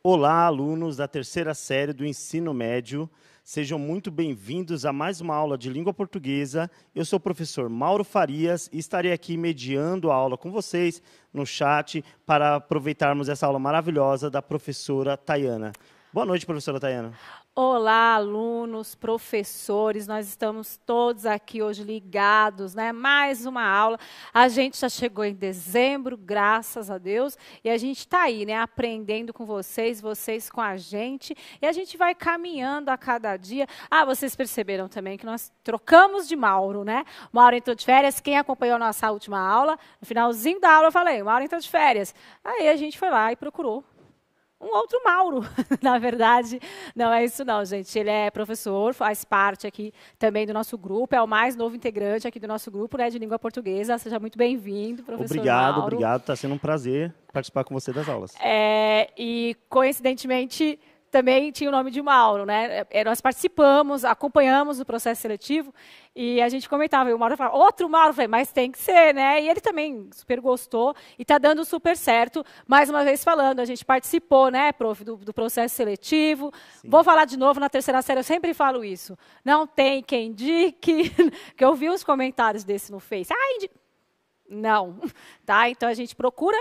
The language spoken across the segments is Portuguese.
Olá, alunos da terceira série do ensino médio. Sejam muito bem-vindos a mais uma aula de língua portuguesa. Eu sou o professor Mauro Farias e estarei aqui mediando a aula com vocês no chat para aproveitarmos essa aula maravilhosa da professora Tayana. Boa noite, professora Tayana. Olá, alunos, professores, nós estamos todos aqui hoje ligados, né? Mais uma aula. A gente já chegou em dezembro, graças a Deus, e a gente está aí, né? Aprendendo com vocês, vocês com a gente, e a gente vai caminhando a cada dia. Ah, vocês perceberam também que nós trocamos de Mauro, né? O Mauro entrou de férias, quem acompanhou a nossa última aula, no finalzinho da aula eu falei, o Mauro entrou de férias. Aí a gente foi lá e procurou um outro Mauro. Na verdade, não é isso não, gente. Ele é professor, faz parte aqui também do nosso grupo, é o mais novo integrante aqui do nosso grupo, né, de língua portuguesa. Seja muito bem-vindo, professor Mauro. Obrigado. Está sendo um prazer participar com você das aulas. E, coincidentemente, também tinha o nome de Mauro, né? Nós participamos, acompanhamos o processo seletivo e a gente comentava, e o Mauro falava, outro Mauro, eu falei, mas tem que ser, né? E ele também super gostou e está dando super certo. Mais uma vez falando, a gente participou, né, prof, do processo seletivo. Sim. Vou falar de novo, na terceira série eu sempre falo isso. Não tem quem indique, que eu vi uns comentários desse no Face. Não, tá? Então a gente procura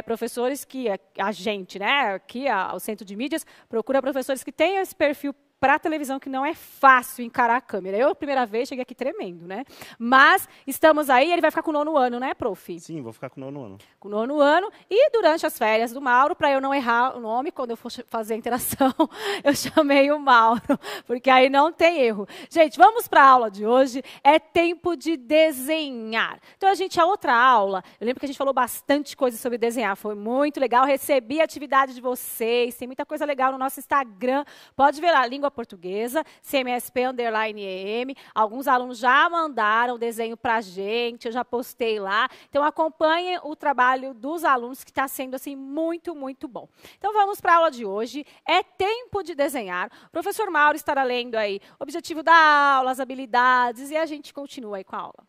professores que a gente, né, aqui o Centro de Mídias, procura professores que tenham esse perfil para a televisão, que não é fácil encarar a câmera. Eu, a primeira vez, cheguei aqui tremendo, né? Mas estamos aí, ele vai ficar com o 9º ano, né, prof? Sim, vou ficar com o 9º ano. Com o 9º ano, e durante as férias do Mauro, para eu não errar o nome, quando eu for fazer a interação, eu chamei o Mauro, porque aí não tem erro. Gente, vamos para a aula de hoje, é tempo de desenhar. Então, a outra aula, eu lembro que a gente falou bastante coisa sobre desenhar, foi muito legal, recebi a atividade de vocês, tem muita coisa legal no nosso Instagram, pode ver lá, Língua Portuguesa, CMSP_EM. Alguns alunos já mandaram o desenho para a gente, eu já postei lá. Então, acompanhem o trabalho dos alunos, que está sendo assim, muito, muito bom. Então, vamos para a aula de hoje. É tempo de desenhar. O professor Mauro estará lendo aí o objetivo da aula, as habilidades, e a gente continua aí com a aula.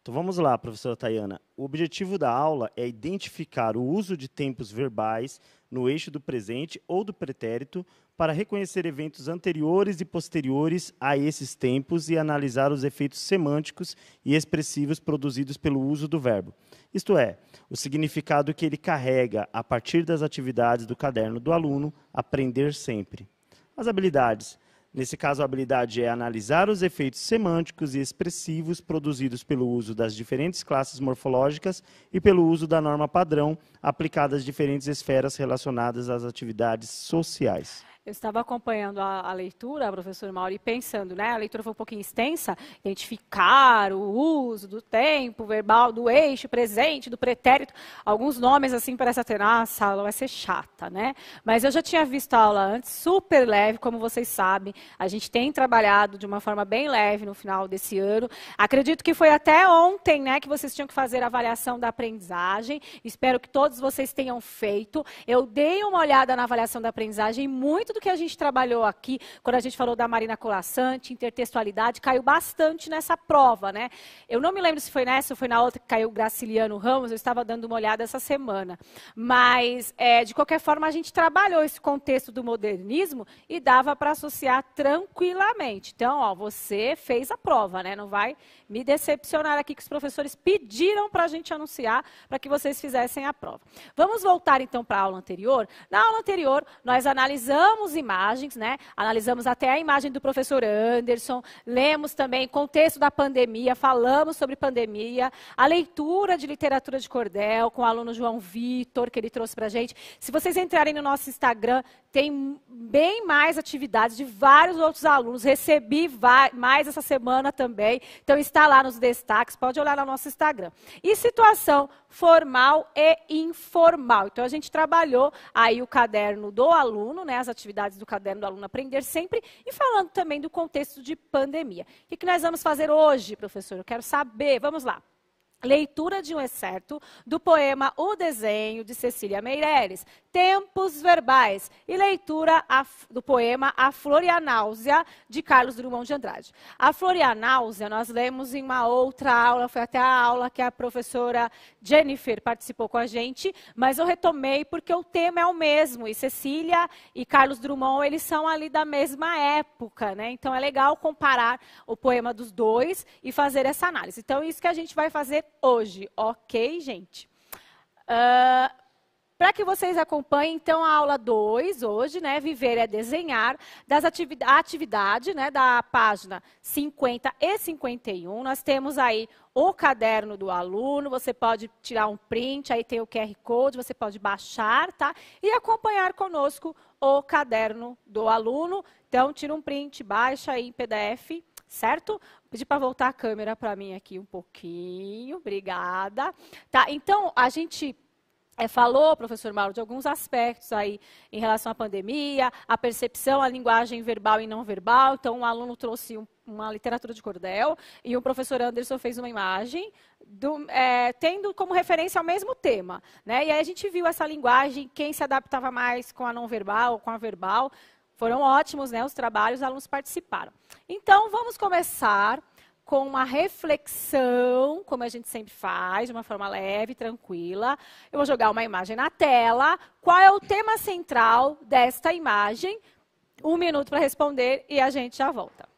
Então, vamos lá, professora Tayana. O objetivo da aula é identificar o uso de tempos verbais no eixo do presente ou do pretérito para reconhecer eventos anteriores e posteriores a esses tempos e analisar os efeitos semânticos e expressivos produzidos pelo uso do verbo. Isto é, o significado que ele carrega a partir das atividades do caderno do aluno, aprender sempre. As habilidades. Nesse caso, a habilidade é analisar os efeitos semânticos e expressivos produzidos pelo uso das diferentes classes morfológicas e pelo uso da norma padrão aplicada às diferentes esferas relacionadas às atividades sociais. Eu estava acompanhando a leitura, professor Mauro, e pensando, né? A leitura foi um pouquinho extensa, identificar o uso do tempo verbal, do eixo, presente, do pretérito. Alguns nomes, assim, parece até, nossa, a aula vai ser chata, né? Mas eu já tinha visto a aula antes, super leve, como vocês sabem. A gente tem trabalhado de uma forma bem leve no final desse ano. Acredito que foi até ontem, né, que vocês tinham que fazer a avaliação da aprendizagem. Espero que todos vocês tenham feito. Eu dei uma olhada na avaliação da aprendizagem, muito do que a gente trabalhou aqui, quando a gente falou da Marina Colasanti, intertextualidade, caiu bastante nessa prova, né? Eu não me lembro se foi nessa ou foi na outra que caiu o Graciliano Ramos, eu estava dando uma olhada essa semana. Mas, de qualquer forma, a gente trabalhou esse contexto do modernismo e dava para associar tranquilamente. Então, ó, você fez a prova, né? Não vai me decepcionar aqui, que os professores pediram para a gente anunciar para que vocês fizessem a prova. Vamos voltar, então, para a aula anterior. Na aula anterior, nós analisamos imagens, né? Analisamos até a imagem do professor Anderson, lemos também o contexto da pandemia, falamos sobre pandemia, a leitura de literatura de cordel com o aluno João Vitor, que ele trouxe para a gente. Se vocês entrarem no nosso Instagram, tem bem mais atividades de vários outros alunos, recebi mais essa semana também, então está lá nos destaques, pode olhar no nosso Instagram. E situação formal e informal. Então, a gente trabalhou aí o caderno do aluno, né, as atividades do caderno do aluno Aprender Sempre, e falando também do contexto de pandemia. O que nós vamos fazer hoje, professor? Eu quero saber, vamos lá. Leitura de um excerto do poema O Desenho, de Cecília Meireles. Tempos verbais e leitura do poema A Florianáusea, de Carlos Drummond de Andrade. A Florianáusea nós lemos em uma outra aula, foi até a aula que a professora Jennifer participou com a gente, mas eu retomei porque o tema é o mesmo, e Cecília e Carlos Drummond, eles são ali da mesma época, né? Então é legal comparar o poema dos dois e fazer essa análise. Então isso que a gente vai fazer hoje, ok, gente? Para que vocês acompanhem, então, a aula 2, hoje, né, Viver é Desenhar, a atividade, né, da página 50 e 51. Nós temos aí o caderno do aluno, você pode tirar um print, aí tem o QR Code, você pode baixar, tá? E acompanhar conosco o caderno do aluno. Então, tira um print, baixa aí em PDF, certo? Vou pedir para voltar a câmera para mim aqui um pouquinho, obrigada. Tá, então, a gente falou, professor Mauro, de alguns aspectos aí em relação à pandemia, a percepção, a linguagem verbal e não verbal. Então, um aluno trouxe uma literatura de cordel e o professor Anderson fez uma imagem tendo como referência ao mesmo tema, né? E aí a gente viu essa linguagem, quem se adaptava mais com a não verbal, com a verbal. Foram ótimos, né, os trabalhos, os alunos participaram. Então, vamos começar com uma reflexão, como a gente sempre faz, de uma forma leve, tranquila. Eu vou jogar uma imagem na tela. Qual é o tema central desta imagem? 1 minuto para responder e a gente já volta.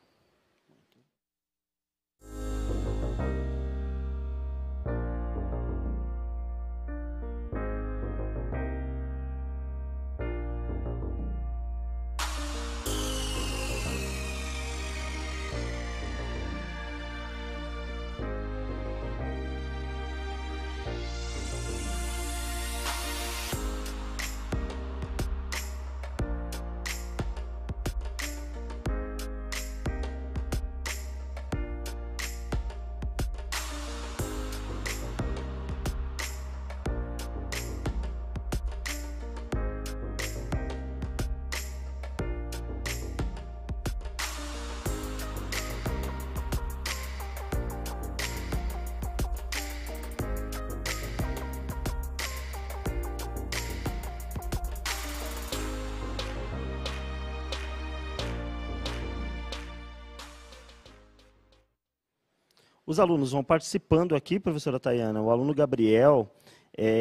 Os alunos vão participando aqui, professora Tayana. O aluno Gabriel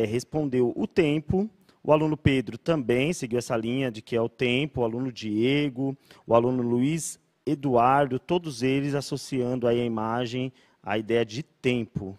respondeu o tempo, o aluno Pedro também seguiu essa linha de que é o tempo, o aluno Diego, o aluno Luiz Eduardo, todos eles associando aí a imagem à ideia de tempo.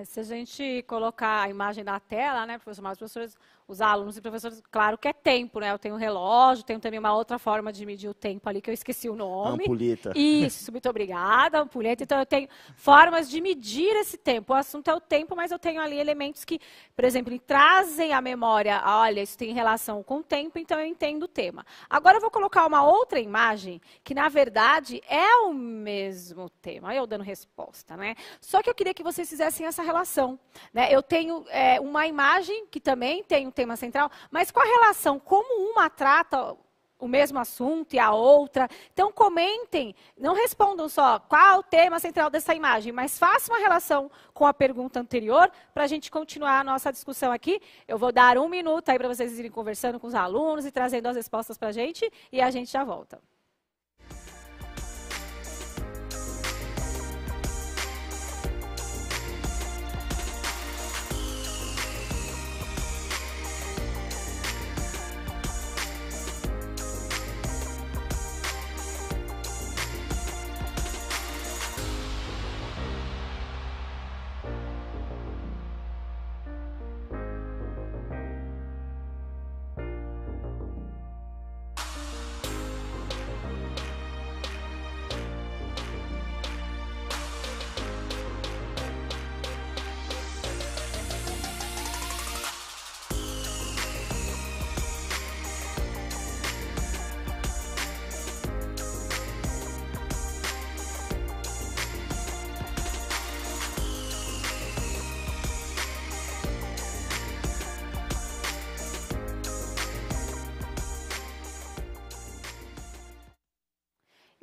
Se a gente colocar a imagem na tela, né, professor, mas os professores, os alunos e professores, claro que é tempo, né? Eu tenho um relógio, tenho também uma outra forma de medir o tempo ali, que eu esqueci o nome. Ampulheta. Isso, muito obrigada, ampulheta. Então, eu tenho formas de medir esse tempo. O assunto é o tempo, mas eu tenho ali elementos que, por exemplo, trazem à memória, olha, isso tem relação com o tempo, então eu entendo o tema. Agora, eu vou colocar uma outra imagem, que, na verdade, é o mesmo tema. Eu dando resposta, né? Só que eu queria que vocês fizessem essa relação, né? Eu tenho uma imagem que também tem um tema central, mas com a relação, como uma trata o mesmo assunto e a outra. Então, comentem, não respondam só qual é o tema central dessa imagem, mas façam uma relação com a pergunta anterior para a gente continuar a nossa discussão aqui. Eu vou dar 1 minuto aí para vocês irem conversando com os alunos e trazendo as respostas para a gente, e a gente já volta.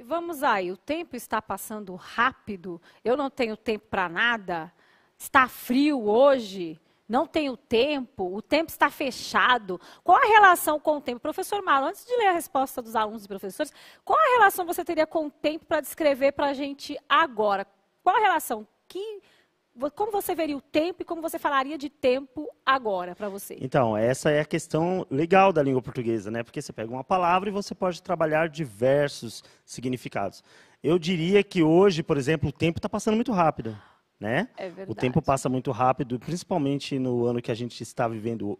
Vamos aí, o tempo está passando rápido, eu não tenho tempo para nada, está frio hoje, não tenho tempo, o tempo está fechado. Qual a relação com o tempo? Professor Marlon, antes de ler a resposta dos alunos e professores, qual a relação você teria com o tempo para descrever para a gente agora? Qual a relação? Como você veria o tempo e como você falaria de tempo agora para você? Então, essa é a questão legal da língua portuguesa, né? Porque você pega uma palavra e você pode trabalhar diversos significados. Eu diria que hoje, por exemplo, o tempo está passando muito rápido, né? É verdade. O tempo passa muito rápido, principalmente no ano que a gente está vivendo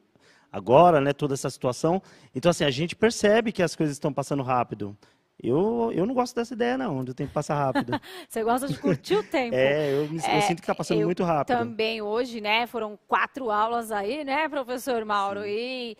agora, né? Toda essa situação. Então, assim, a gente percebe que as coisas estão passando rápido. Eu não gosto dessa ideia, não, do tempo passar rápido. Você gosta de curtir o tempo. Eu sinto que está passando muito rápido. Também hoje, né, foram 4 aulas aí, né, professor Mauro? Sim. E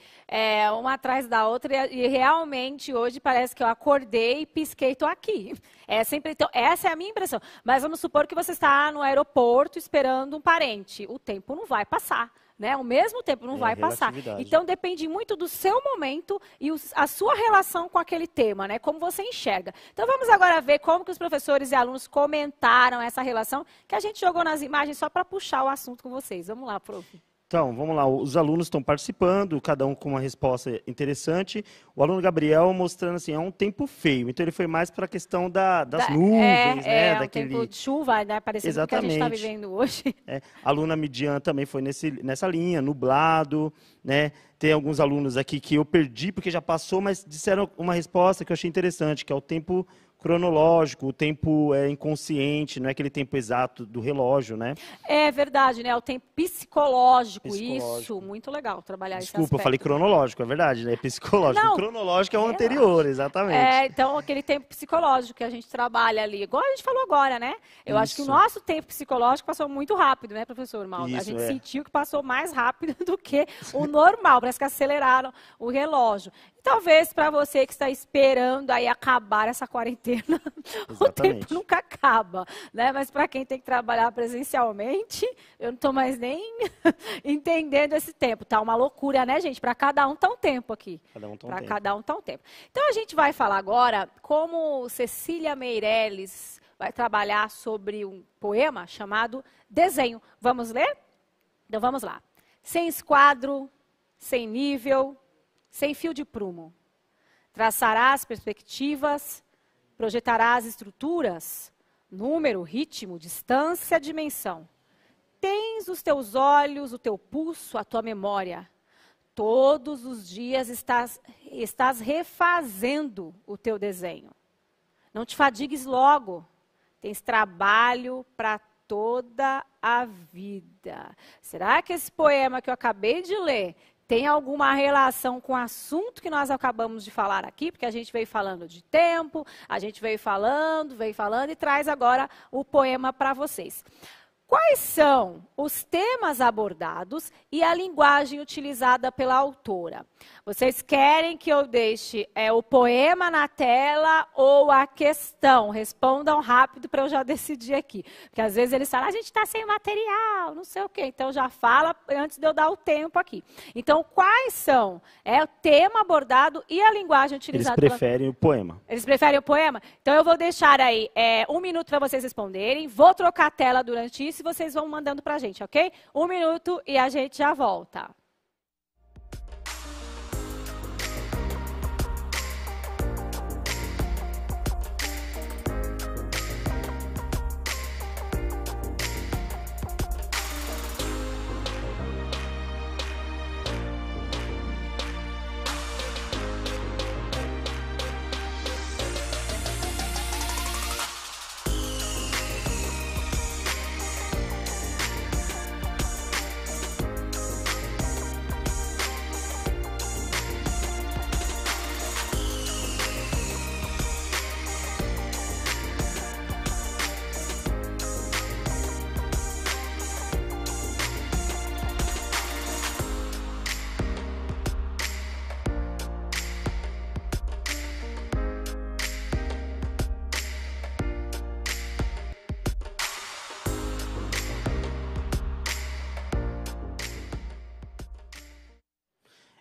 uma atrás da outra, e realmente hoje parece que eu acordei e pisquei e estou aqui. Então, essa é a minha impressão. Mas vamos supor que você está no aeroporto esperando um parente. O tempo não vai passar. Né? O mesmo tempo não vai passar. Então, depende muito do seu momento e a sua relação com aquele tema, né? Como você enxerga. Então, vamos agora ver como que os professores e alunos comentaram essa relação, que a gente jogou nas imagens só para puxar o assunto com vocês. Vamos lá, prof. Então, vamos lá, os alunos estão participando, cada um com uma resposta interessante. O aluno Gabriel mostrando assim, é um tempo feio. Então, ele foi mais para a questão das nuvens, né? Um tempo de chuva, né? Parecendo o que a gente está vivendo hoje. A aluna Midian também foi nessa linha, nublado, né? Tem alguns alunos aqui que eu perdi porque já passou, mas disseram uma resposta que eu achei interessante, que é o tempo cronológico, o tempo inconsciente, não é aquele tempo exato do relógio, né? É verdade, né? O tempo psicológico. Isso, muito legal trabalhar esse aspecto. Desculpa, eu falei cronológico, é verdade, né? Psicológico. Não, o cronológico é o anterior, exatamente. Então, aquele tempo psicológico que a gente trabalha ali, igual a gente falou agora, né? Eu acho que o nosso tempo psicológico passou muito rápido, né, professor Mauro? A gente sentiu que passou mais rápido do que o normal, parece que aceleraram o relógio. E talvez para você que está esperando aí acabar essa quarentena, o tempo nunca acaba, né? Mas para quem tem que trabalhar presencialmente, eu não estou mais nem entendendo esse tempo. Tá uma loucura, né, gente? Para cada um tá um tempo aqui. Para cada um tá um tempo. Então a gente vai falar agora como Cecília Meirelles vai trabalhar sobre um poema chamado Desenho. Vamos ler? Então vamos lá. Sem esquadro, sem nível, sem fio de prumo. Traçarás perspectivas, projetarás estruturas, número, ritmo, distância, dimensão. Tens os teus olhos, o teu pulso, a tua memória. Todos os dias estás refazendo o teu desenho. Não te fadigues logo. Tens trabalho para toda a vida. Será que esse poema que eu acabei de ler tem alguma relação com o assunto que nós acabamos de falar aqui? Porque a gente veio falando de tempo, a gente veio falando e traz agora o poema para vocês. Quais são os temas abordados e a linguagem utilizada pela autora? Vocês querem que eu deixe o poema na tela ou a questão? Respondam rápido para eu já decidir aqui. Porque às vezes eles falam, a gente está sem material, não sei o quê. Então já fala antes de eu dar o tempo aqui. Então quais são o tema abordado e a linguagem utilizada? Eles preferem o poema. Eles preferem o poema? Então eu vou deixar aí 1 minuto para vocês responderem. Vou trocar a tela durante isso. E vocês vão mandando para a gente, ok? 1 minuto e a gente já volta.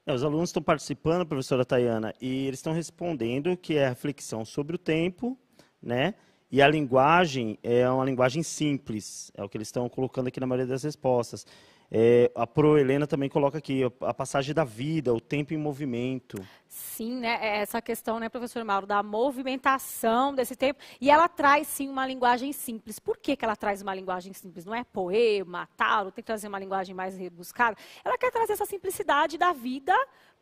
Os alunos estão participando, professora Tayana, e eles estão respondendo que é a reflexão sobre o tempo, né? E a linguagem é uma linguagem simples, é o que eles estão colocando aqui na maioria das respostas. A Pro Helena também coloca aqui a passagem da vida, o tempo em movimento. Sim, né? Essa questão, né, professor Mauro, da movimentação desse tempo. E ela traz, sim, uma linguagem simples. Por que ela traz uma linguagem simples? Não é poema, tal, tem que trazer uma linguagem mais rebuscada. Ela quer trazer essa simplicidade da vida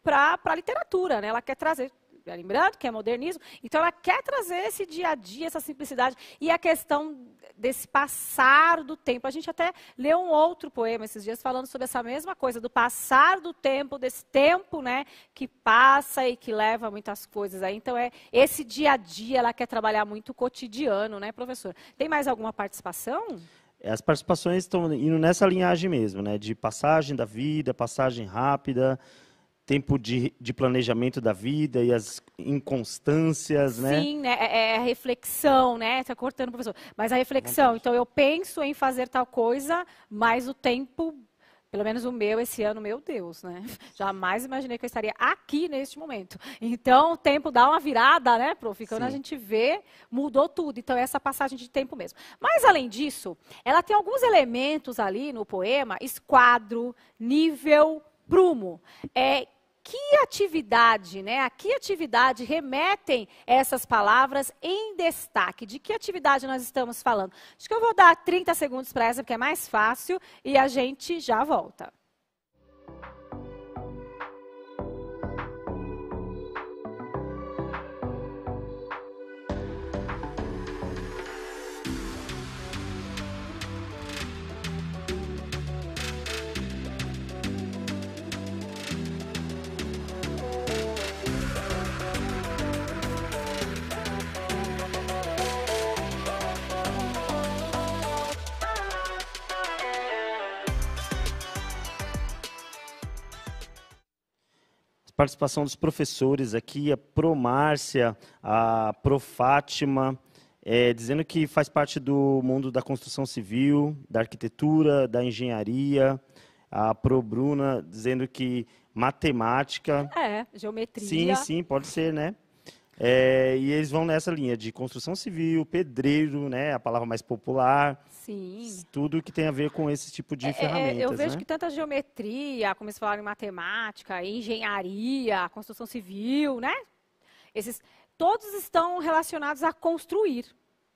para a literatura, né? Ela quer trazer... Lembrando que é modernismo, então ela quer trazer esse dia a dia, essa simplicidade e a questão desse passar do tempo. A gente até leu um outro poema esses dias falando sobre essa mesma coisa, do passar do tempo, desse tempo, né, que passa e que leva muitas coisas aí. Então, esse dia a dia, ela quer trabalhar muito o cotidiano, né, professor? Tem mais alguma participação? As participações estão indo nessa linhagem mesmo, né, de passagem da vida, passagem rápida, tempo de planejamento da vida e as inconstâncias, né? Sim, né? É a reflexão, né? Está cortando, professor. Mas a reflexão, então eu penso em fazer tal coisa, mas o tempo, pelo menos o meu esse ano, meu Deus, né? Jamais imaginei que eu estaria aqui neste momento. Então o tempo dá uma virada, né, prof? Quando a gente vê, mudou tudo. Então essa passagem de tempo mesmo. Mas além disso, ela tem alguns elementos ali no poema, esquadro, nível, prumo. Que atividade, né? A que atividade remetem essas palavras em destaque? De que atividade nós estamos falando? Acho que eu vou dar 30 segundos para essa, porque é mais fácil, e a gente já volta. Participação dos professores aqui, a Pro Márcia, a Pro Fátima, dizendo que faz parte do mundo da construção civil, da arquitetura, da engenharia. A Pro Bruna dizendo que matemática. Geometria. Sim, pode ser, né? E eles vão nessa linha de construção civil, pedreiro, né? A palavra mais popular. Sim. Tudo que tem a ver com esse tipo de ferramentas. Eu vejo, né? que tanta geometria, como eles falaram em matemática, engenharia, construção civil, né? Todos estão relacionados a construir.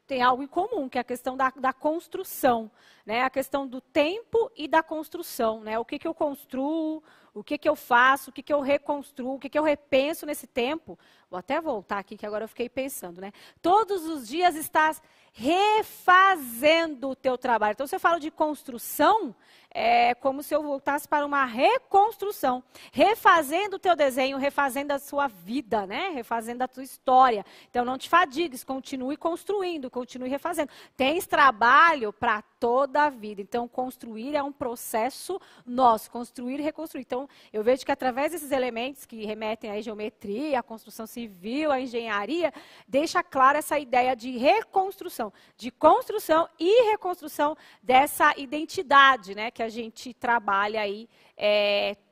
Tem algo em comum, que é a questão da construção, né? A questão do tempo e da construção, né? O que eu construo, o que eu faço, o que eu reconstruo, o que eu repenso nesse tempo. Vou até voltar aqui, que agora eu fiquei pensando, né? Todos os dias estás refazendo o teu trabalho. Então, se eu falo de construção, é como se eu voltasse para uma reconstrução. Refazendo o teu desenho, refazendo a sua vida, né? Refazendo a tua história. Então, não te fadigues, continue construindo, continue refazendo. Tens trabalho para toda a vida. Então, construir é um processo nosso, construir e reconstruir. Então, eu vejo que através desses elementos que remetem à geometria, à construção civil, à engenharia, deixa clara essa ideia de reconstrução, de construção e reconstrução dessa identidade, né, que a gente trabalha aí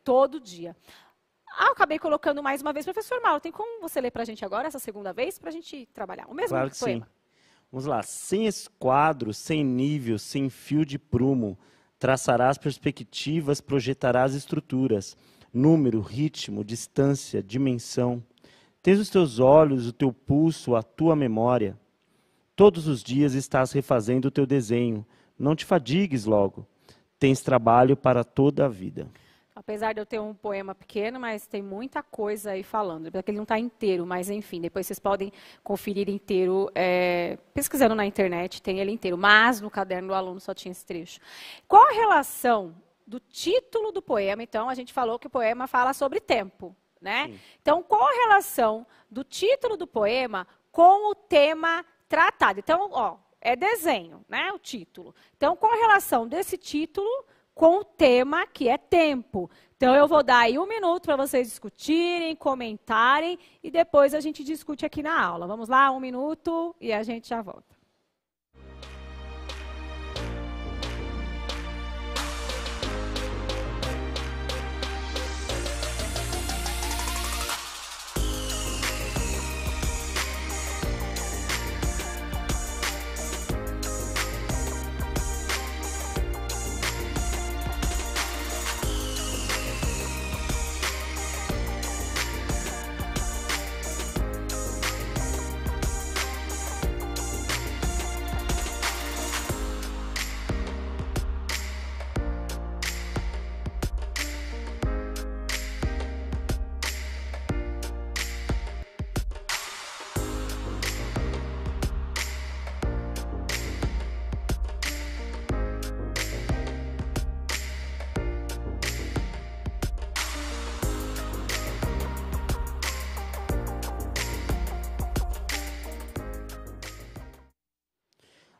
todo dia. Eu acabei colocando mais uma vez, professor Mauro, tem como você ler para a gente agora, essa segunda vez, para a gente trabalhar? O mesmo claro que poema. Sim. Vamos lá. Sem esquadro, sem nível, sem fio de prumo, traçarás perspectivas, projetarás estruturas, número, ritmo, distância, dimensão. Tens os teus olhos, o teu pulso, a tua memória. Todos os dias estás refazendo o teu desenho. Não te fadigues logo. Tens trabalho para toda a vida. Apesar de eu ter um poema pequeno, mas tem muita coisa aí falando. Porque ele não está inteiro, mas enfim, depois vocês podem conferir inteiro, pesquisando na internet, tem ele inteiro. Mas no caderno do aluno só tinha esse trecho. Qual a relação do título do poema? Então, a gente falou que o poema fala sobre tempo, né? Então, qual a relação do título do poema com o tema tratado? Então, é desenho, né? O título. Então, qual a relação desse título com o tema que é tempo? Então, eu vou dar aí 1 minuto para vocês discutirem, comentarem, e depois a gente discute aqui na aula. Vamos lá, 1 minuto e a gente já volta.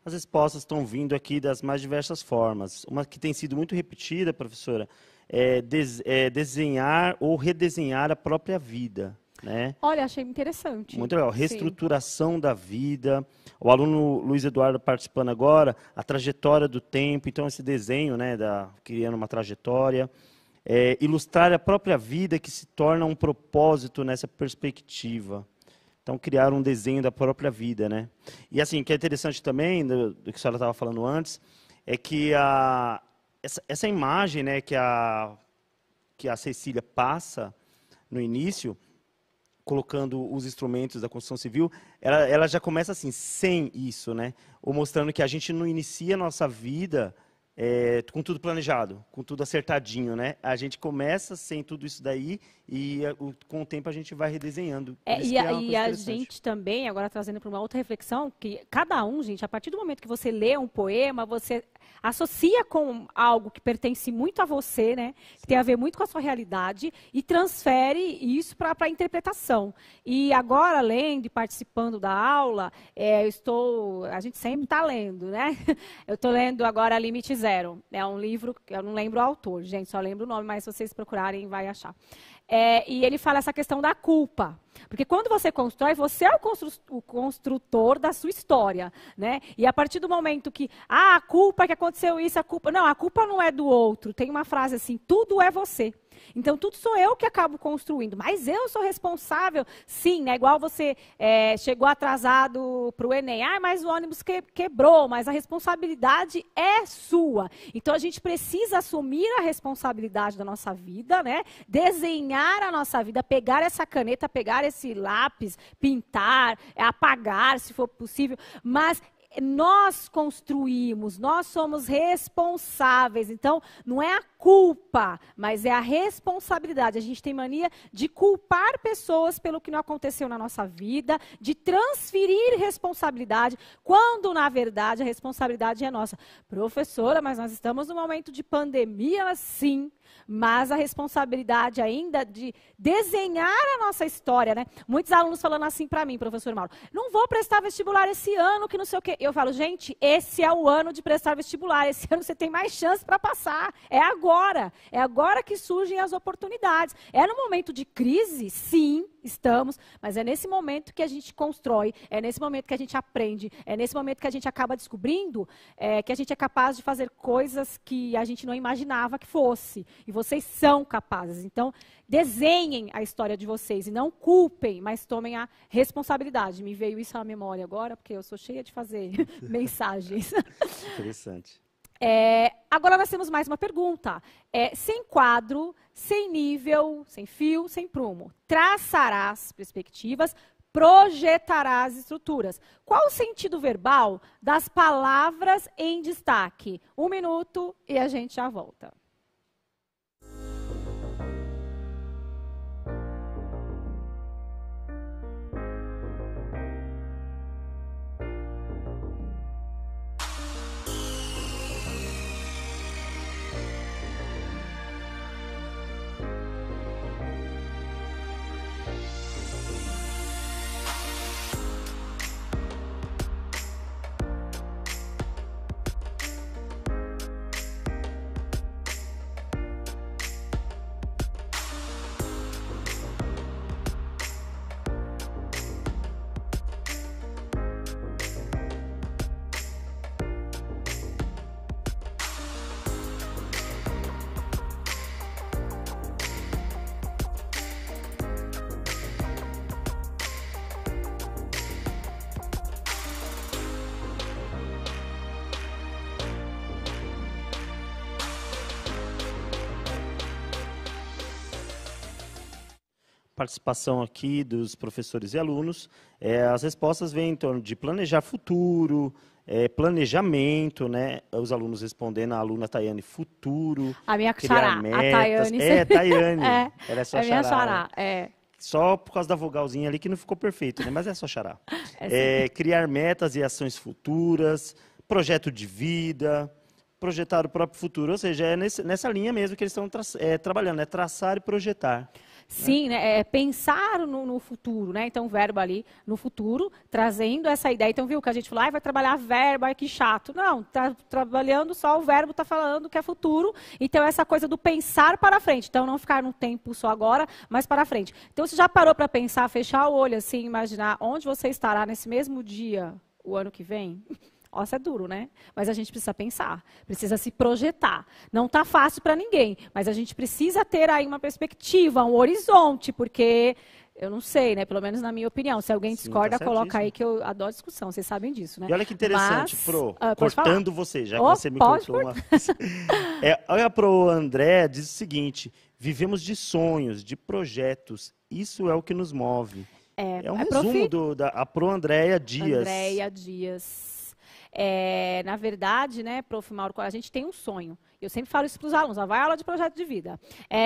As respostas estão vindo aqui das mais diversas formas. Uma que tem sido muito repetida, professora, é desenhar ou redesenhar a própria vida, né? Olha, achei interessante. Muito legal. Reestruturação da vida. O aluno Luiz Eduardo participando agora, a trajetória do tempo. Então, esse desenho, né, criando uma trajetória. Ilustrar a própria vida que se torna um propósito nessa perspectiva. Então, criar um desenho da própria vida, né? E, assim, o que é interessante também, do que a senhora estava falando antes, é que essa imagem, né, que a Cecília passa no início, colocando os instrumentos da construção civil, ela já começa assim, sem isso, né? Ou mostrando que a gente não inicia a nossa vida com tudo planejado, com tudo acertadinho, né? A gente começa sem tudo isso daí e com o tempo a gente vai redesenhando. E a gente também, agora trazendo para uma outra reflexão, que cada um, gente, a partir do momento que você lê um poema, você associa com algo que pertence muito a você, né? Que tem a ver muito com a sua realidade e transfere isso para a interpretação. E agora, lendo e participando da aula, a gente sempre está lendo, né? Eu estou lendo agora Limite Zero. É um livro, eu não lembro o autor, gente, só lembro o nome, mas se vocês procurarem, vai achar. E ele fala essa questão da culpa. Porque quando você constrói, você é o construtor da sua história, né? E a partir do momento que, a culpa que aconteceu isso, a culpa não é do outro. Tem uma frase assim, tudo é você. Então, tudo sou eu que acabo construindo, mas eu sou responsável, sim, né? Igual você chegou atrasado para o Enem, mas o ônibus quebrou, mas a responsabilidade é sua. Então, a gente precisa assumir a responsabilidade da nossa vida, né? Desenhar a nossa vida, pegar essa caneta, pegar esse lápis, pintar, apagar, se for possível, mas nós construímos, nós somos responsáveis. Então, não é a culpa, mas é a responsabilidade. A gente tem mania de culpar pessoas pelo que não aconteceu na nossa vida, de transferir responsabilidade, quando, na verdade, a responsabilidade é nossa. Professora, mas nós estamos num momento de pandemia, sim, mas a responsabilidade ainda de desenhar a nossa história, né? Muitos alunos falando assim para mim, professor Mauro, não vou prestar vestibular esse ano, que não sei o quê. Eu falo, gente, esse é o ano de prestar vestibular, esse ano você tem mais chance para passar, é agora que surgem as oportunidades. É no momento de crise, sim, estamos, mas é nesse momento que a gente constrói, é nesse momento que a gente aprende, é nesse momento que a gente acaba descobrindo que a gente é capaz de fazer coisas que a gente não imaginava que fosse. E vocês são capazes. Então, desenhem a história de vocês e não culpem, mas tomem a responsabilidade. Me veio isso à memória agora, porque eu sou cheia de fazer mensagens. Interessante. Agora nós temos mais uma pergunta. Sem quadro, sem nível, sem fio, sem prumo, traçarás perspectivas, projetarás estruturas. Qual o sentido verbal das palavras em destaque? 1 minuto e a gente já volta. Participação aqui dos professores e alunos. As respostas vêm em torno de planejar futuro, planejamento, né? Os alunos respondendo, a aluna Tayane, futuro. A minha criar xará, metas. a Tayane. Tayane. Ela é só minha xará. xará, Só por causa da vogalzinha ali que não ficou perfeito, né? Mas é só xará. Criar metas e ações futuras, projeto de vida, projetar o próprio futuro. Ou seja, é nessa linha mesmo que eles estão trabalhando, traçar e projetar. Sim, né? É pensar no futuro, né? Então, o verbo ali no futuro, trazendo essa ideia. Então, viu que a gente falou, vai trabalhar verbo, ai que chato. Não, tá trabalhando só o verbo, tá falando que é futuro. Então, essa coisa do pensar para frente. Então, não ficar no tempo só agora, mas para frente. Então, você já parou para pensar, fechar o olho assim, imaginar onde você estará nesse mesmo dia, o ano que vem? Nossa, é duro, né? Mas a gente precisa pensar, precisa se projetar. Não está fácil para ninguém, mas a gente precisa ter aí uma perspectiva, um horizonte, porque eu não sei, né? Pelo menos na minha opinião. Se alguém discorda, coloca aí que eu adoro discussão, vocês sabem disso, né? E olha que interessante, Pro, cortando você, já que Oh, você me cortou uma vez. Olha a Pro André diz o seguinte: vivemos de sonhos, de projetos, isso é o que nos move. É um resumo da Pro Andréia Dias. Andréia Dias. Na verdade, né, Prof. Mauro, a gente tem um sonho. Eu sempre falo isso para os alunos, vai aula de projeto de vida.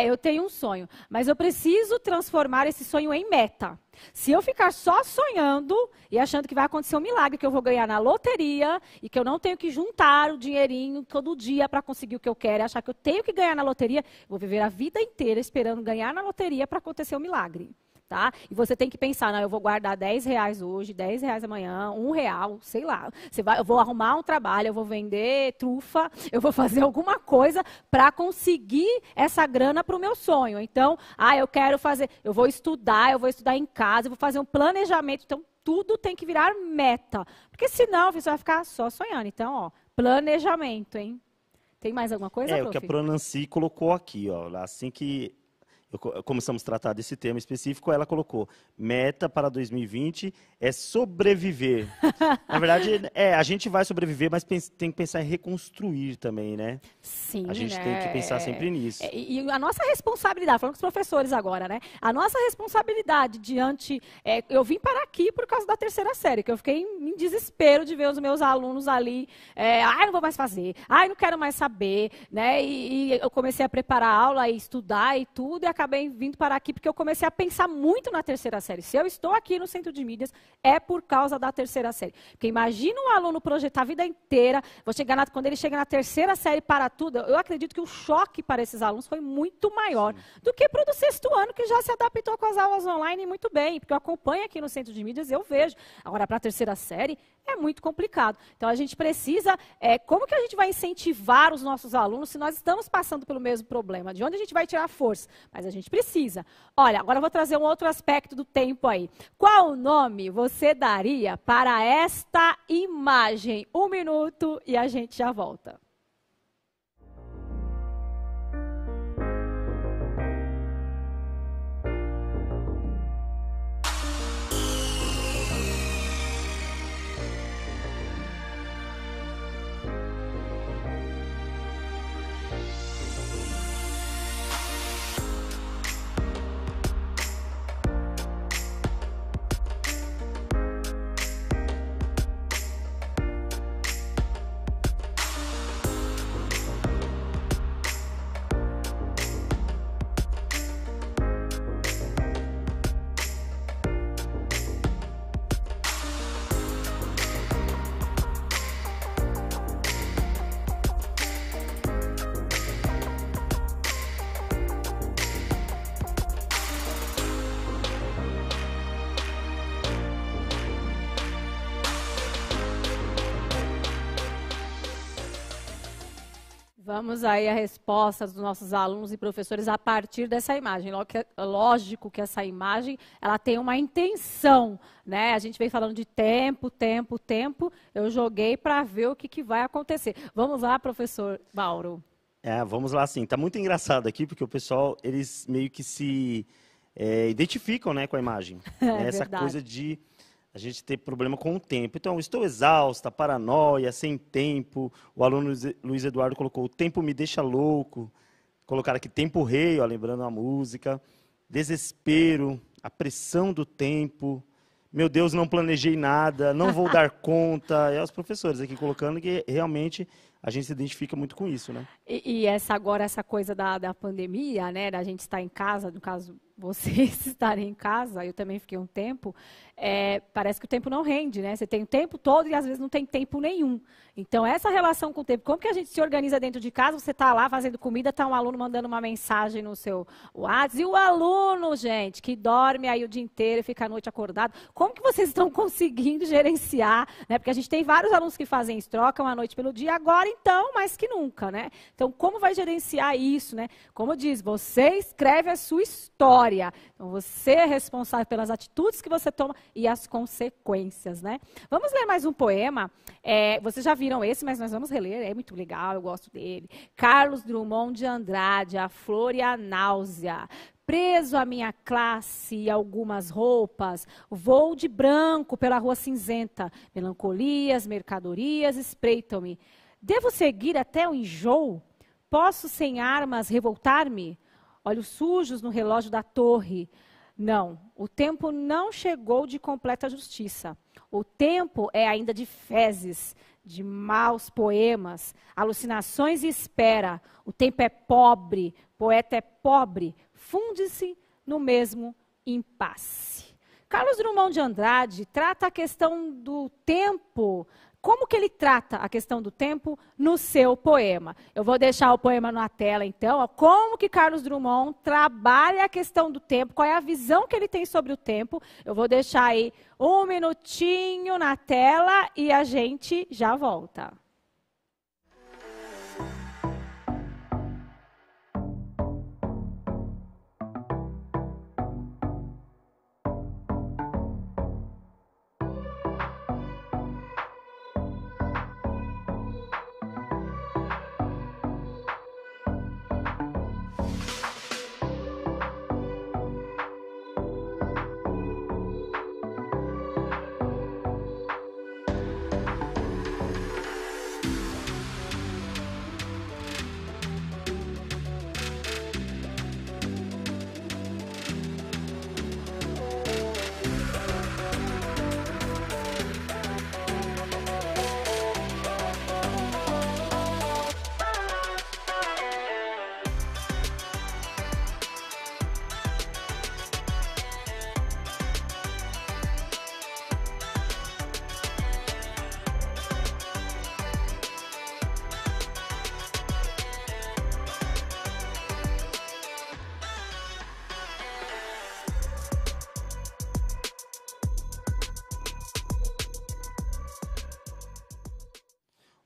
Eu tenho um sonho, mas eu preciso transformar esse sonho em meta. Se eu ficar só sonhando e achando que vai acontecer um milagre, que eu vou ganhar na loteria e que eu não tenho que juntar o dinheirinho todo dia para conseguir o que eu quero, achar que eu tenho que ganhar na loteria, vou viver a vida inteira esperando ganhar na loteria para acontecer um milagre. Tá? E você tem que pensar, não, eu vou guardar R$10 hoje, R$10 amanhã, R$1, sei lá. Eu vou arrumar um trabalho, eu vou vender trufa, eu vou fazer alguma coisa para conseguir essa grana para o meu sonho. Então, eu quero fazer, eu vou estudar em casa, eu vou fazer um planejamento. Então, tudo tem que virar meta. Porque senão você vai ficar só sonhando. Então, planejamento, hein? Tem mais alguma coisa, prof? O que a Pronanci colocou aqui, assim que começamos a tratar desse tema específico, ela colocou, meta para 2020 é sobreviver. Na verdade, a gente vai sobreviver, mas tem que pensar em reconstruir também, né? Sim, a gente tem que pensar sempre nisso. E a nossa responsabilidade, falando com os professores agora, né? A nossa responsabilidade diante... eu vim parar aqui por causa da terceira série, que eu fiquei em desespero de ver os meus alunos ali, não vou mais fazer, não quero mais saber, né? E eu comecei a preparar a aula e estudar e tudo, e acabei vindo parar aqui porque eu comecei a pensar muito na terceira série. Se eu estou aqui no Centro de Mídias, é por causa da terceira série. Porque imagina um aluno projetar a vida inteira, quando ele chega na terceira série para tudo, eu acredito que o choque para esses alunos foi muito maior do que para o do sexto ano, que já se adaptou com as aulas online muito bem, porque eu acompanho aqui no Centro de Mídias e eu vejo. Agora, para a terceira série, é muito complicado. Então, a gente precisa... como que a gente vai incentivar os nossos alunos se nós estamos passando pelo mesmo problema? De onde a gente vai tirar força? Mas a gente precisa. Olha, agora eu vou trazer um outro aspecto do tempo aí. Qual nome você daria para esta imagem? 1 minuto e a gente já volta. Vamos aí a resposta dos nossos alunos e professores a partir dessa imagem. Lógico que essa imagem ela tem uma intenção, né? A gente vem falando de tempo. Eu joguei para ver o que vai acontecer. Vamos lá, professor Mauro. Vamos lá, sim. Está muito engraçado aqui, porque o pessoal, eles meio que se identificam, né, com a imagem. Essa coisa de a gente ter problema com o tempo. Então, estou exausta, paranoia, sem tempo. O aluno Luiz Eduardo colocou, o tempo me deixa louco. Colocaram aqui, tempo rei, lembrando a música. Desespero, a pressão do tempo. Meu Deus, não planejei nada, não vou dar conta. Os professores aqui colocando que realmente a gente se identifica muito com isso, né? E essa coisa da pandemia, né, da gente estar em casa, no caso vocês estarem em casa, eu também fiquei um tempo, parece que o tempo não rende, né? Você tem o tempo todo e às vezes não tem tempo nenhum. Então, essa relação com o tempo, como que a gente se organiza dentro de casa? Você está lá fazendo comida, está um aluno mandando uma mensagem no seu WhatsApp, e o aluno, gente, que dorme aí o dia inteiro e fica à noite acordado, como que vocês estão conseguindo gerenciar, né? Porque a gente tem vários alunos que fazem isso, trocam a noite pelo dia, agora então, mais que nunca, né? Então, como vai gerenciar isso, né? Como eu disse, você escreve a sua história. Então, você é responsável pelas atitudes que você toma e as consequências, né? Vamos ler mais um poema. Vocês já viram esse, mas nós vamos reler. É muito legal, eu gosto dele. Carlos Drummond de Andrade, A Flor e a Náusea. Preso à minha classe e algumas roupas, vou de branco pela rua cinzenta. Melancolias, mercadorias espreitam-me. Devo seguir até o enjoo? Posso sem armas revoltar-me? Olhos sujos no relógio da torre. Não, o tempo não chegou de completa justiça. O tempo é ainda de fezes, de maus poemas, alucinações e espera. O tempo é pobre, poeta é pobre, funde-se no mesmo impasse. Carlos Drummond de Andrade trata a questão do tempo. Como que ele trata a questão do tempo no seu poema? Eu vou deixar o poema na tela, então. Ó, como que Carlos Drummond trabalha a questão do tempo, qual é a visão que ele tem sobre o tempo. Eu vou deixar aí um minutinho na tela e a gente já volta.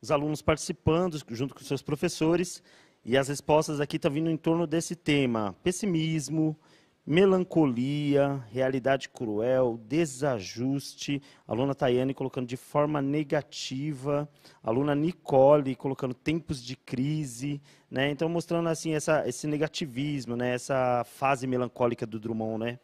Os alunos participando junto com seus professores, e as respostas aqui estão vindo em torno desse tema: pessimismo, melancolia, realidade cruel, desajuste. A aluna Tayane colocando de forma negativa, a aluna Nicole colocando tempos de crise, né? Então mostrando assim esse negativismo, né? Essa fase melancólica do Drummond, né?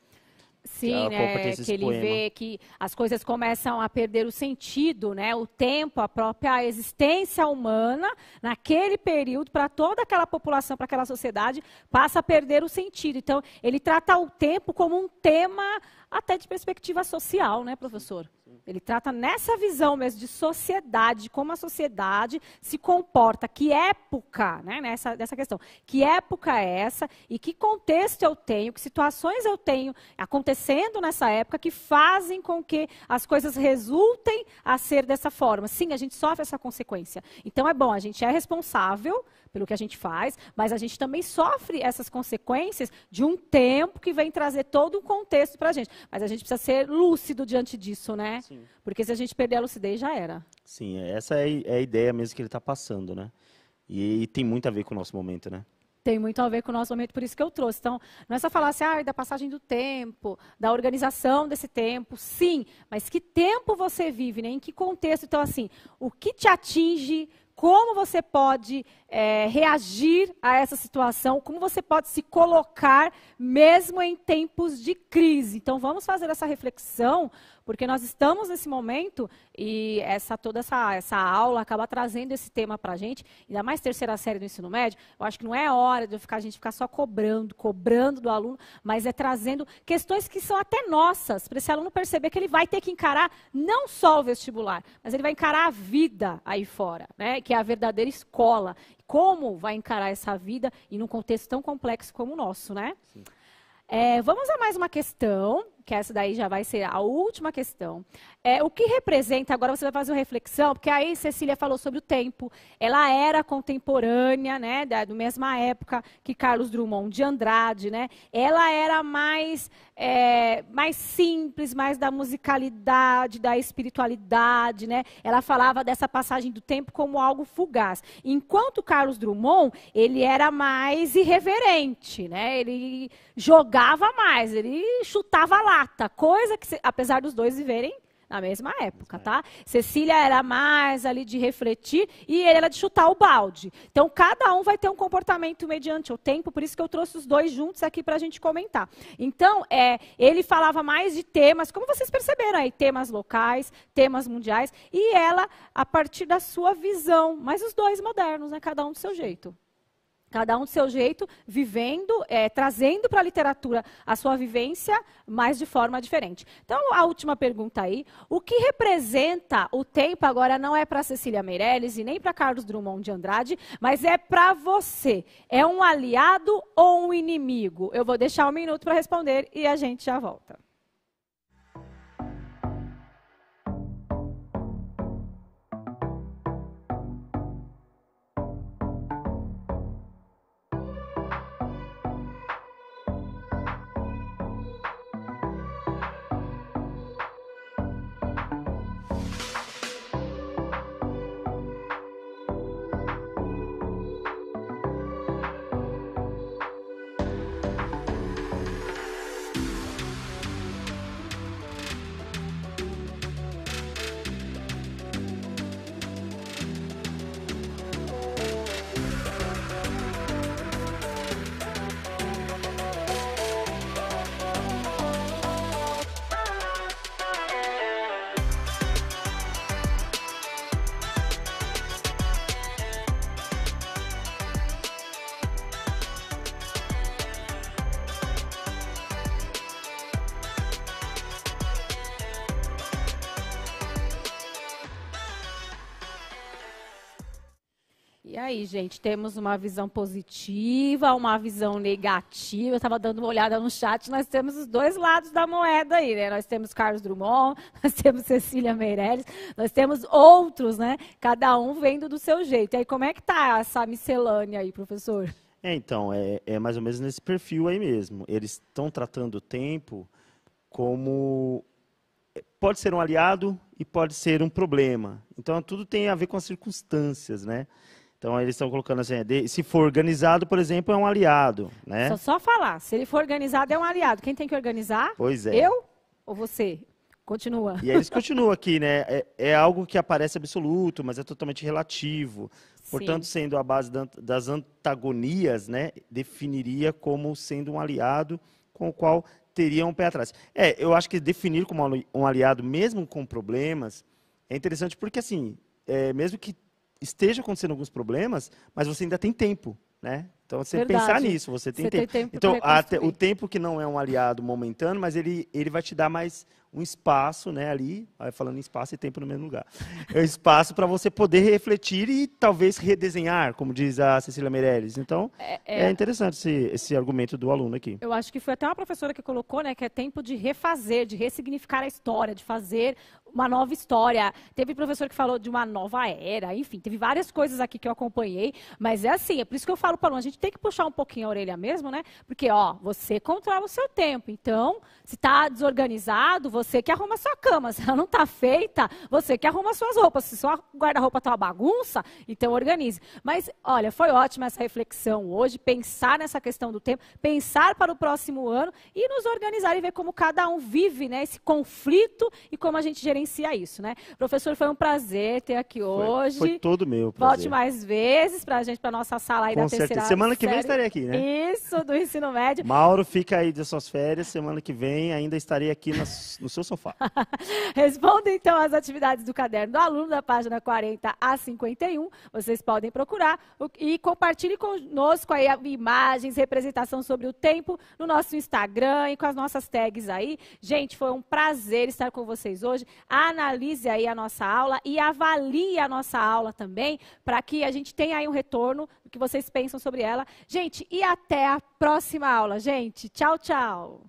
Sim, né, que ele vê que as coisas começam a perder o sentido, né, o tempo, a própria existência humana, naquele período, para toda aquela população, para aquela sociedade, passa a perder o sentido. Então, ele trata o tempo como um tema até de perspectiva social, né, professor? Ele trata nessa visão mesmo de sociedade, como a sociedade se comporta, que época, né, dessa questão, que época é essa e que contexto eu tenho, que situações eu tenho acontecendo nessa época que fazem com que as coisas resultem a ser dessa forma. Sim, a gente sofre essa consequência. Então é bom, a gente é responsável pelo que a gente faz, mas a gente também sofre essas consequências de um tempo que vem trazer todo um contexto para a gente. Mas a gente precisa ser lúcido diante disso, né? Sim. Porque se a gente perder a lucidez, já era. Sim, essa é a ideia mesmo que ele está passando, né? E tem muito a ver com o nosso momento, né? Tem muito a ver com o nosso momento, por isso que eu trouxe. Então, não é só falar assim, da passagem do tempo, da organização desse tempo, sim, mas que tempo você vive, né? Em que contexto? Então, assim, o que te atinge, como você pode reagir a essa situação, como você pode se colocar mesmo em tempos de crise. Então, vamos fazer essa reflexão, porque nós estamos nesse momento e toda essa aula acaba trazendo esse tema para a gente, ainda mais terceira série do ensino médio. Eu acho que não é hora de a gente ficar só cobrando do aluno, mas é trazendo questões que são até nossas, para esse aluno perceber que ele vai ter que encarar não só o vestibular, mas ele vai encarar a vida aí fora, né? Que é a verdadeira escola. Como vai encarar essa vida e num contexto tão complexo como o nosso, né? Sim. Vamos a mais uma questão, que essa daí já vai ser a última questão. O que representa, agora você vai fazer uma reflexão, porque aí Cecília falou sobre o tempo, ela era contemporânea, né, da mesma época que Carlos Drummond de Andrade, né, ela era mais simples, mais da musicalidade, da espiritualidade, né, ela falava dessa passagem do tempo como algo fugaz, enquanto Carlos Drummond, ele era mais irreverente, né, ele jogava mais, ele chutava a lata, coisa que, apesar dos dois viverem na mesma época, tá? Cecília era mais ali de refletir e ele era de chutar o balde. Então, cada um vai ter um comportamento mediante o tempo, por isso que eu trouxe os dois juntos aqui para a gente comentar. Então, ele falava mais de temas, como vocês perceberam aí, temas locais, temas mundiais, e ela, a partir da sua visão, mas os dois modernos, né? Cada um do seu jeito. Cada um do seu jeito, vivendo, trazendo para a literatura a sua vivência, mas de forma diferente. Então, a última pergunta aí. O que representa o tempo agora não é para Cecília Meirelles e nem para Carlos Drummond de Andrade, mas é para você. É um aliado ou um inimigo? Eu vou deixar 1 minuto para responder e a gente já volta. E aí, gente, temos uma visão positiva, uma visão negativa. Eu estava dando uma olhada no chat, nós temos os dois lados da moeda aí, né? Nós temos Carlos Drummond, nós temos Cecília Meirelles, nós temos outros, né? Cada um vendo do seu jeito. E aí, como é que está essa miscelânea aí, professor? Então, é mais ou menos nesse perfil aí mesmo. Eles estão tratando o tempo como... Pode ser um aliado e pode ser um problema. Então, tudo tem a ver com as circunstâncias, né? Então, eles estão colocando assim, se for organizado, por exemplo, é um aliado, né? Só falar, se ele for organizado, é um aliado. Quem tem que organizar? Pois é. Eu ou você? Continua. E aí eles continuam aqui, né? É algo que aparece absoluto, mas é totalmente relativo. Portanto, Sim. sendo a base das antagonias, né? Definiria como sendo um aliado com o qual teria um pé atrás. Eu acho que definir como um aliado, mesmo com problemas, é interessante porque, assim, mesmo que esteja acontecendo alguns problemas, mas você ainda tem tempo, né? Então, você pensar nisso, você tem tempo. Então, o tempo que não é um aliado momentâneo, mas ele vai te dar mais um espaço, né, ali, falando em espaço e tempo no mesmo lugar. É um espaço para você poder refletir e talvez redesenhar, como diz a Cecília Meirelles. Então, é interessante esse argumento do aluno aqui. Eu acho que foi até uma professora que colocou, né, que é tempo de refazer, de ressignificar a história, de fazer uma nova história. Teve professor que falou de uma nova era, enfim, teve várias coisas aqui que eu acompanhei, mas é assim, é por isso que eu falo para o aluno, a gente tem que puxar um pouquinho a orelha mesmo, né? Porque, ó, você controla o seu tempo. Então, se está desorganizado, você que arruma a sua cama. Se ela não está feita, você que arruma as suas roupas. Se sua guarda-roupa está uma bagunça, então organize. Mas, olha, foi ótima essa reflexão hoje, pensar nessa questão do tempo, pensar para o próximo ano e nos organizar e ver como cada um vive, né, esse conflito e como a gente gerencia isso, né? Professor, foi um prazer ter aqui hoje. Foi todo meu prazer. Volte mais vezes para a gente, para a nossa sala aí da terceira Semana que vem estarei aqui, né? Isso, do ensino médio. Mauro, fica aí das suas férias. Semana que vem ainda estarei aqui no seu sofá. Responda, então, às atividades do caderno do aluno, da página 40 a 51. Vocês podem procurar e compartilhe conosco aí imagens, representação sobre o tempo no nosso Instagram e com as nossas tags aí. Gente, foi um prazer estar com vocês hoje. analise aí a nossa aula e avalie a nossa aula também, para que a gente tenha aí um retorno do que vocês pensam sobre ela. Gente, e até a próxima aula, gente. Tchau, tchau.